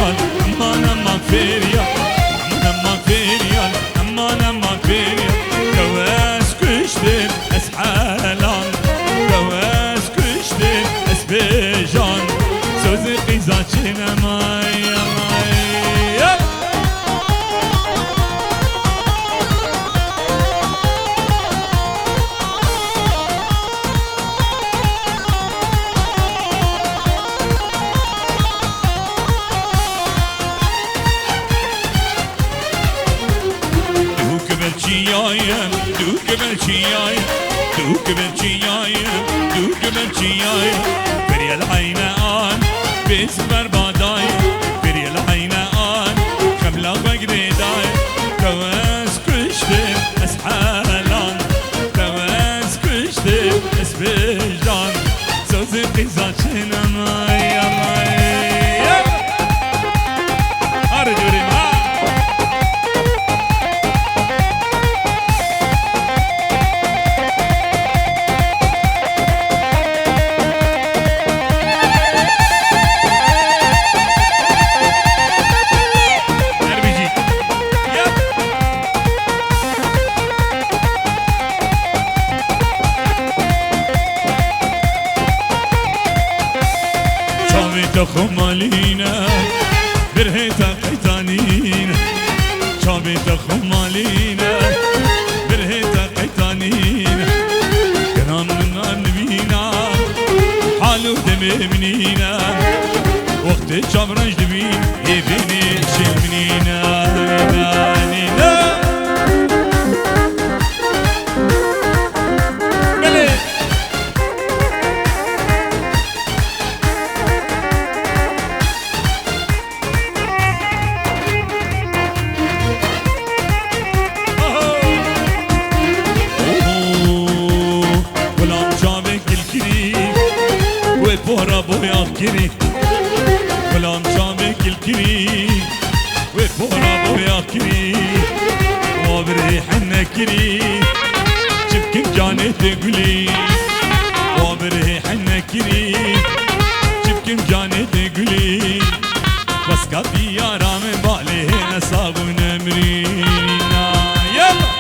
فيريال امان امان فيريال امان امان فيريال امان امان فيريال جواز كشتم اسحالان جواز كشتم اسبيجان سوزي قيزاتشنا ماي ماي دوك بالشيايم دوك بالشيايم دوك بالشيايم بري العينان بسبر باداي بري العينان خملا بقريداي كواس كشتم اسحالان كواس كشتم اسبيجان سوزي قيزاتشنا ماي ماي هاري دوري خمالينا برهيتا قيتانينا شابيتا خمالينا برهيتا قيتانينا كنان من نبينا حالو دمي منينا وقت شابرنج دبين يبيني شمنينا يبانينا بورا بويا كري غلام شامك الكري وبورا بويا كري وبريح النكري شبكي جاني تقولي وبريح النكري شبكي جاني تقولي بس كافي يا رامي بالي نصاب ونمرينا يلا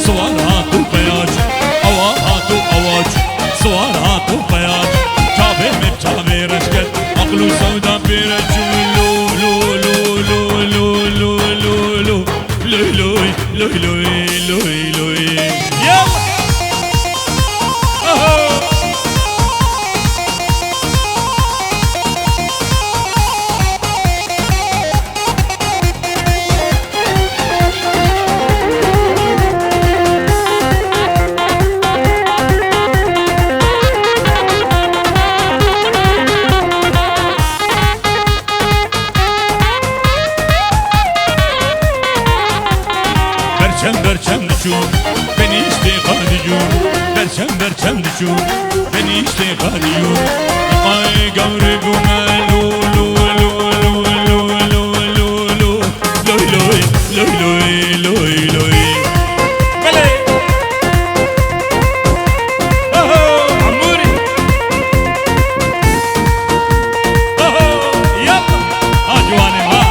سوار هاتو بياج أوا هاتو أواج سوار هاتو بياج تابي من تابي رشكت عقلو سودا بيرجو لو لو لو لو لو لو لو لو لو لو لو لو يلا برچم نشون بنی اشتغالیون برچم نشون بنی اشتغالیون آی قوري بمالو لو لو لو لو لو لو لو لوي لوي لوي لوي بلي عموري يلا جواني ها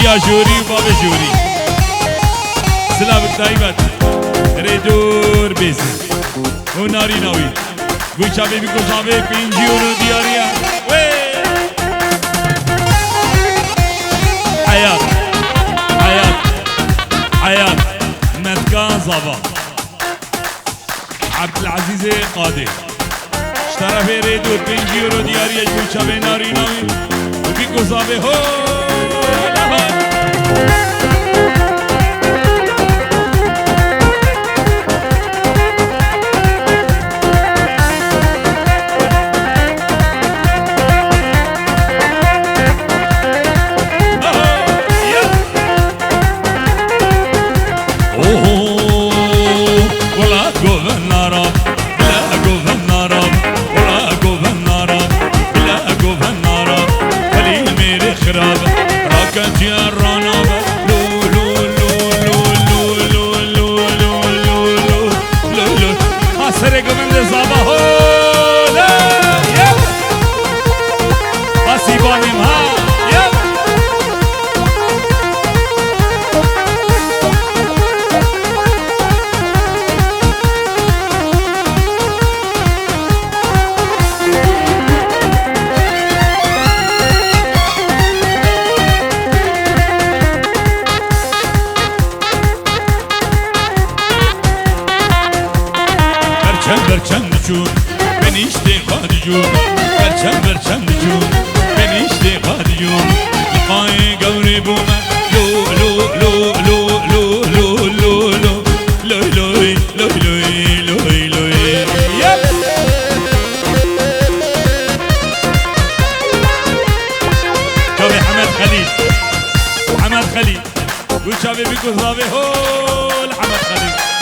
يا جوري بابا جوري سلام الدايمات ريدور بيزي وناري ناوي ويشابي بيكو شابي بينجيونو دياريا حياة حياة حياة متكان صبا عبد العزيز قادر اشترى في ريدور بينجيونو دياريا ويشابي ناري ناوي وبيكو شابي هو برچم نجوم بنیشته قادیوم برچم نجوم بنیشته قادیوم لقای گوری بومه لو لو لو لو لو لو لو لو لوی لوی لوی لوی لوی لوی شابي حمد خليل وحمد خليل وشابي بيكو صابي هو لحمد خليل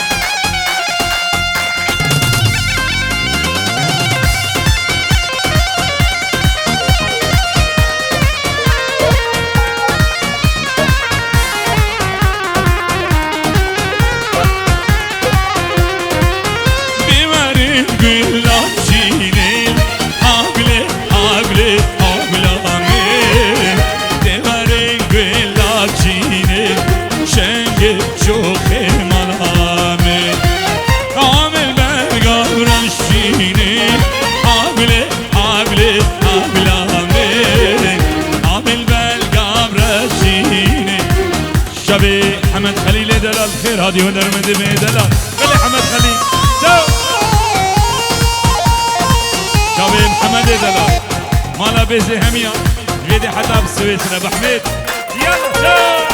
شبي حمد خليل دلال خير هادي هنر مدمي دلال خلي حمد خليل شبي محمد دلال مالا بيزي هميا فيدي حتى بسويسرا بحميد يلا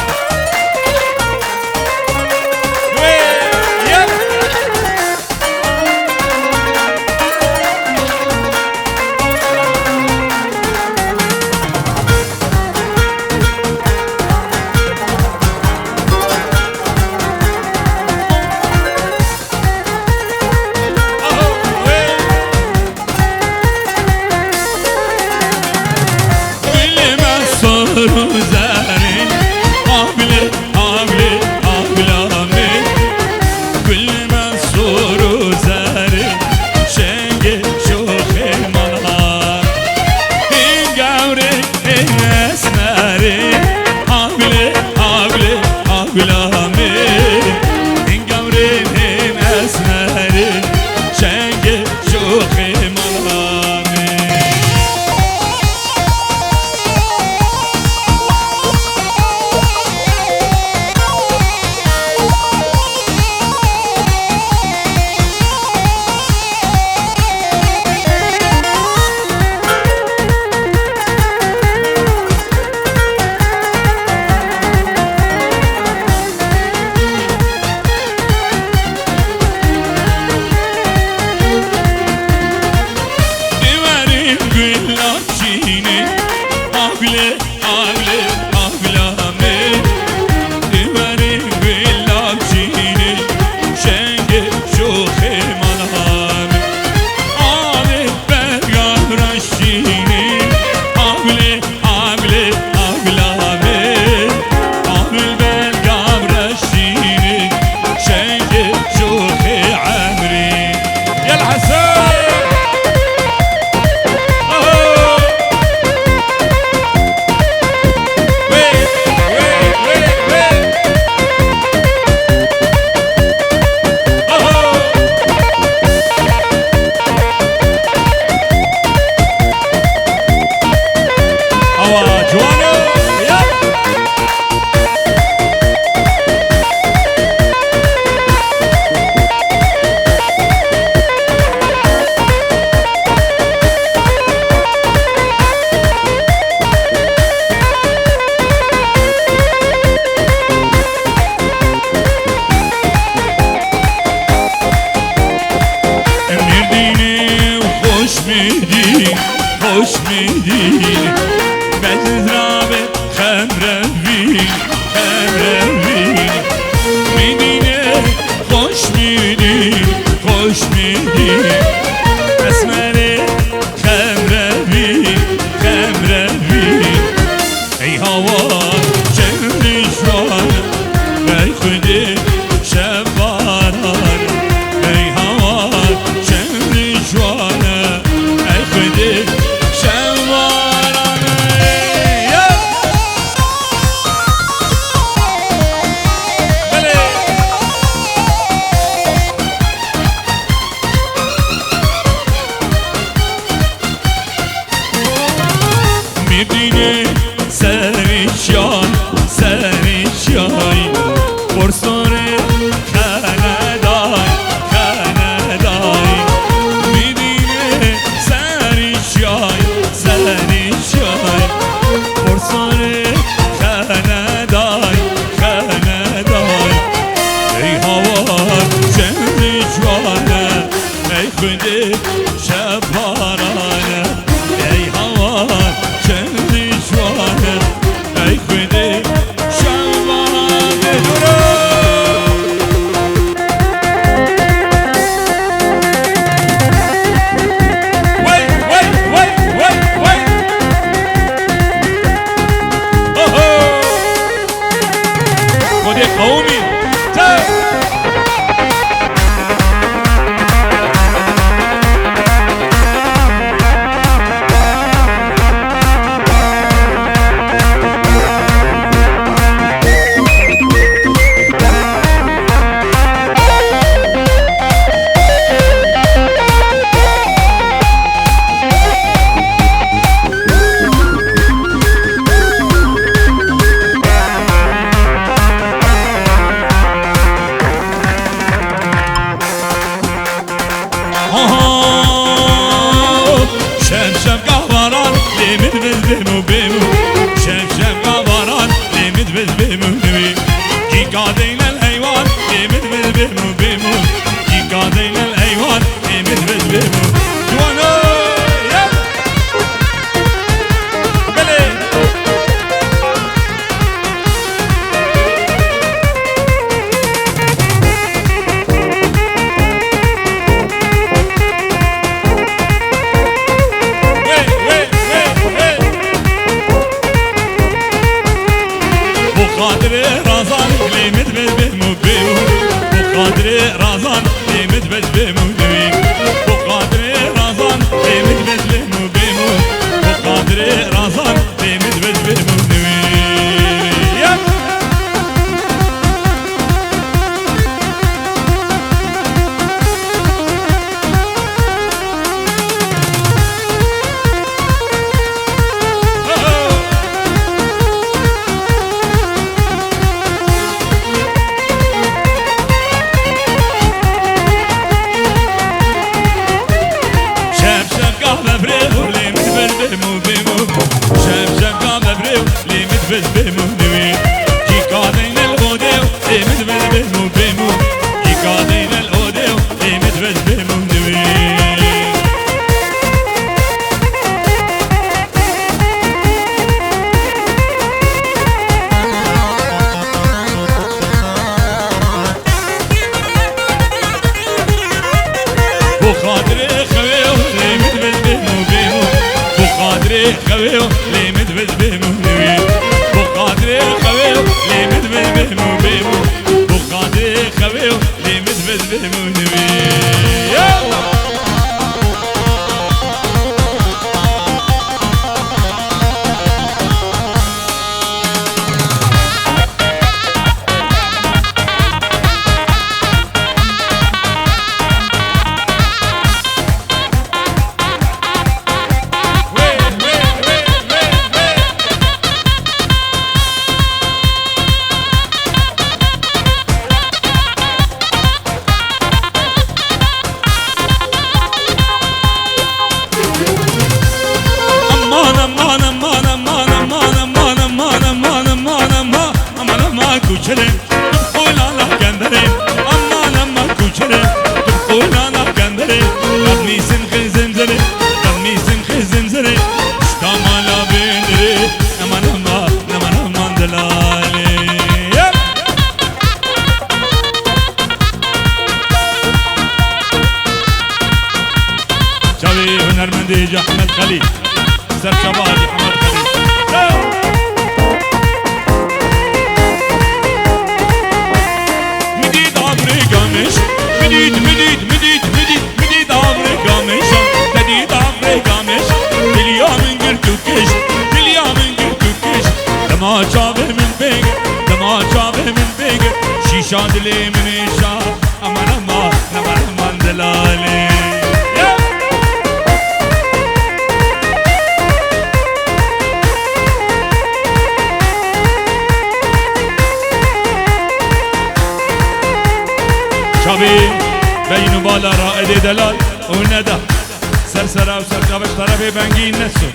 عقله عقله عقلامه دیواری ویلاب چینی شنگ شوخی منامه آبی برگام رشینی عقله عقله عقلامه آبی برگام رشینی شنگ شوخی عمری يا الحسن خوش میدین بزرابه خمروین خمروین میدینه خوش میدین خوش میدین اسمره خمروین خمروین ای هوا چندی شوان ای خودی شباران ای هوا چندی شوان ای خودی میبینه سریشان سریشای برساره خندای خندای میبینه سریشای سریشای برساره خندای خندای ای هوا چندی جوانه ای خودی شبارانه ای هوا چندی جوانه ای خودی شبارانه وی وی وی وی وی خودی قومی شم قواران لیمت بز بمو بمو شم قواران لیمت بز بمو نوی کی قادین الحیوان لیمت بز بمو بمو کی قادین الحیوان لیمت بز بمو جوانو بله قادر رازان لیمت بز بمو بمو قادر رازان لیمت بز بمو نوی قادر رازان لیمت بز بمو بمو قادر رازان لیمت بز بمو نوی بز بمو نوی کی قادین الودیو لیمت بز بمو بمو کی قادین الودیو لیمت بز بمو نوی يفهمون بيه يلا هنرمندي احمد خليل سر شبابي احمد خليل مديد عمري قامش مديد مديد مديد مديد مديد عمري قامش مديد عمري قامش اليوم انقلتو كش اليوم انقلتو كش لما شابه من بيق لما شابه من بيق شيشان دلي من الشاب امان امان امان امان دلالي شابي بين بالا رائد دلال وندى سرسرة وسرقابش طرفي بنجين نسو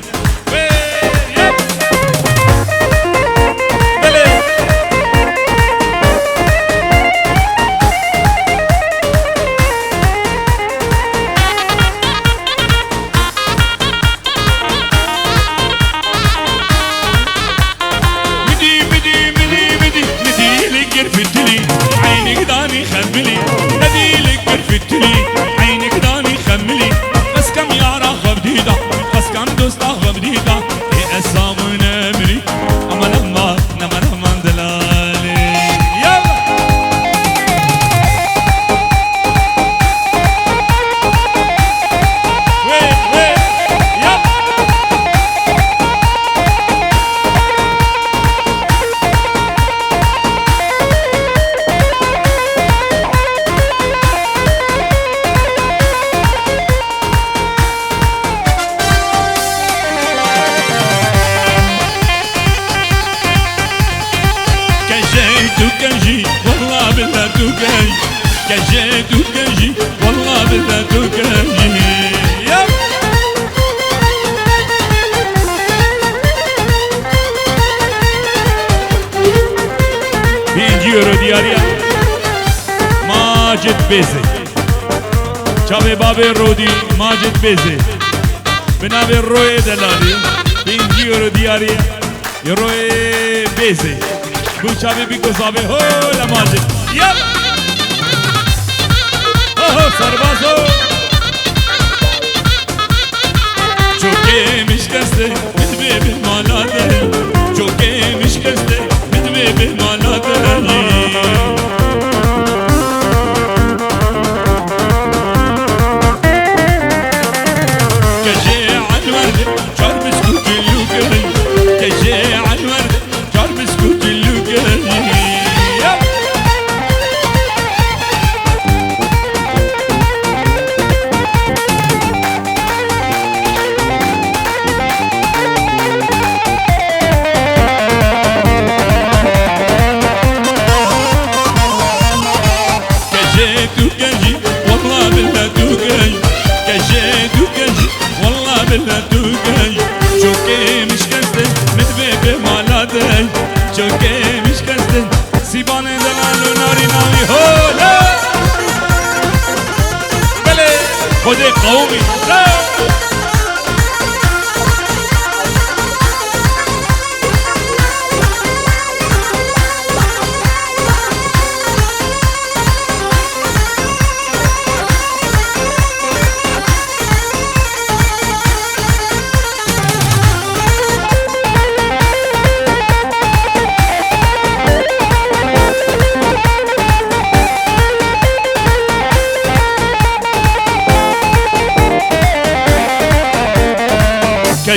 مدي مدي مدي مدي مدي لقر في الدلي عينك داني خبلي ندي لقر في الدلي عينك داني خملي بس كم يارا غبديدا بس كم دوستا غبديدا اي اسامن امري اما نما دلالي يلا وي يلا كجي والله بالله تكجي كجي تكجي والله بالله تكجي يب 1 euro diaria ماجد بيزي شابي بابي رودي ماجد بيزي بنابي روي دلالي 1 euro diaria روي بيزي بو شابي بيكو صابي هو لماجد يلا هو سربازو چوكي مش كسته مدبي بالمالاده چوكي مش كسته مدبي بالمالاده كجي عالورد جار بسكوت اللوكري كجي عالورد جار بسكوت اللوكري بالله توقعي شوكي مش كسدن مدبي بمالاتي شوكي مش كسدن سيباني دلالو ناري ناوي هولا بلي خدي قومي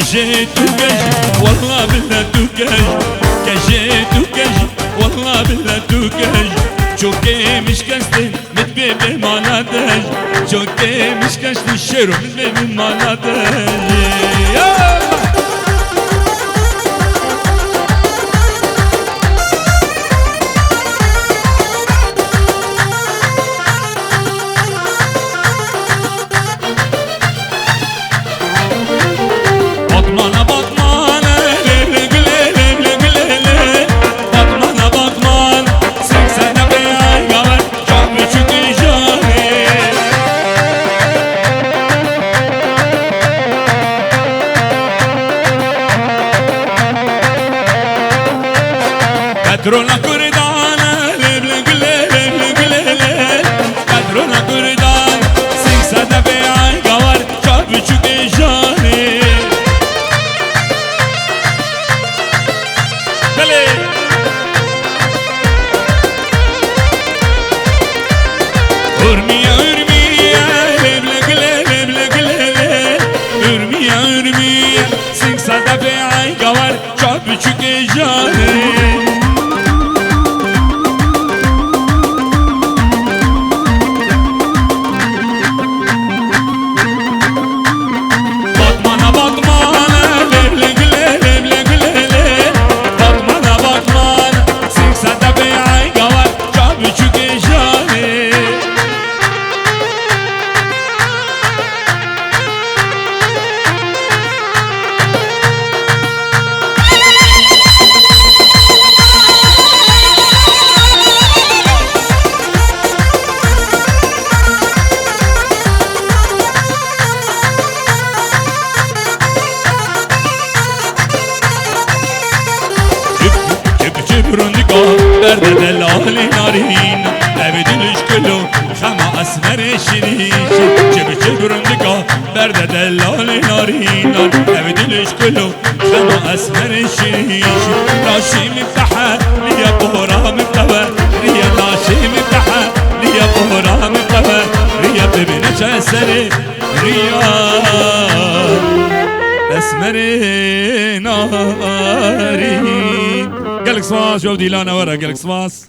كجيت وكجي والله بالله توكج كجيت وكجي والله بالله توكج شوكي مش كستي متبيبي مالاتج شوكي مش كستي الشيرو متبيبي مالاتج قدرونا كردانا قدرونا كردان سيكسادا بيعي قوار شاب بچوكي جاني بلي ارميا ارميا ارميا ارميا سيكسادا بيعي قوار شاب بچوكي جاني برد دلالي نارين لبدلش كله خما اسمر شريش جب برندقا برد دلالي نارين لبدلش كله خما اسمر شريش راشي مفتحة ليا بهرا مفتوى ريا راشي مفتحة ليا بهرا مفتوى ريا ببنش اسري ريا اسمر نارين قالك صواص جودي لانا ورا قالك صواص